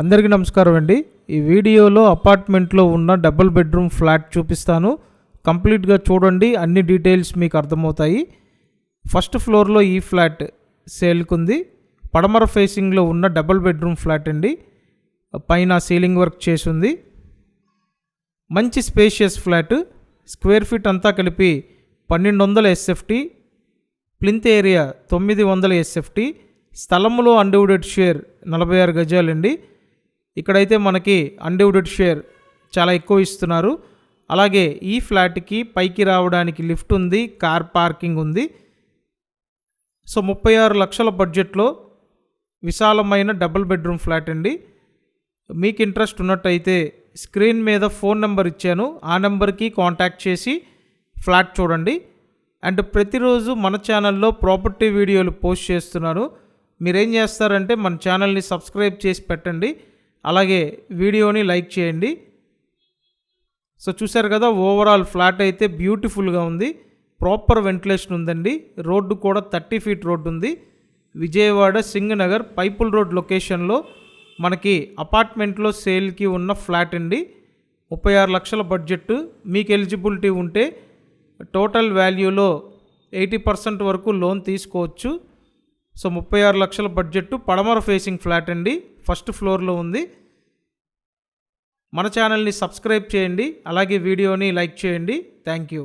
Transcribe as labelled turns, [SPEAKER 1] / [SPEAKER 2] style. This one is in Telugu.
[SPEAKER 1] అందరికీ నమస్కారం అండి. ఈ వీడియోలో అపార్ట్మెంట్లో ఉన్న డబుల్ బెడ్రూమ్ ఫ్లాట్ చూపిస్తాను. కంప్లీట్గా చూడండి, అన్ని డీటెయిల్స్ మీకు అర్థమవుతాయి. ఫస్ట్ ఫ్లోర్లో ఈ ఫ్లాట్ సేల్కుంది. పడమర ఫేసింగ్లో ఉన్న డబుల్ బెడ్రూమ్ ఫ్లాట్ అండి. పైన సీలింగ్ వర్క్ చేసింది. మంచి స్పేషియస్ ఫ్లాట్. స్క్వేర్ ఫీట్ అంతా కలిపి 1200 SFT, ప్లింత్ ఏరియా 900 SFT, స్థలంలో అన్డివైడెడ్ షేర్ 46 గజాలండి. ఇక్కడైతే మనకి అన్డివైడెడ్ షేర్ చాలా ఎక్కువ ఇస్తున్నారు. అలాగే ఈ ఫ్లాట్కి పైకి రావడానికి లిఫ్ట్ ఉంది, కార్ పార్కింగ్ ఉంది. సో 36 లక్షల బడ్జెట్లో విశాలమైన డబుల్ బెడ్రూమ్ ఫ్లాట్ అండి. మీకు ఇంట్రెస్ట్ ఉన్నట్టయితే స్క్రీన్ మీద ఫోన్ నెంబర్ ఇచ్చాను, ఆ నెంబర్కి కాంటాక్ట్ చేసి ఫ్లాట్ చూడండి. అండ్ ప్రతిరోజు మన ఛానల్లో ప్రాపర్టీ వీడియోలు పోస్ట్ చేస్తున్నాను. మీరేం చేస్తారంటే మన ఛానల్ని సబ్స్క్రైబ్ చేసి పెట్టండి, అలాగే వీడియోని లైక్ చేయండి. సో చూశారు కదా, ఓవరాల్ ఫ్లాట్ అయితే బ్యూటిఫుల్గా ఉంది. ప్రాపర్ వెంటిలేషన్ ఉందండి. రోడ్డు కూడా 30 ఫీట్ రోడ్డు ఉంది. విజయవాడ సింగనగర్ పైపుల్ రోడ్ లొకేషన్లో మనకి అపార్ట్మెంట్లో సేల్కి ఉన్న ఫ్లాట్ అండి. 36 లక్షల బడ్జెట్. మీకు ఎలిజిబిలిటీ ఉంటే టోటల్ వాల్యూలో 80% వరకు లోన్ తీసుకోవచ్చు. సో 36 లక్షల బడ్జెట్, పడమర ఫేసింగ్ ఫ్లాట్ అండి. ఫస్ట్ ఫ్లోర్లో ఉంది. మన ఛానల్ని సబ్స్క్రైబ్ చేయండి, అలాగే వీడియోని లైక్ చేయండి. Thank you.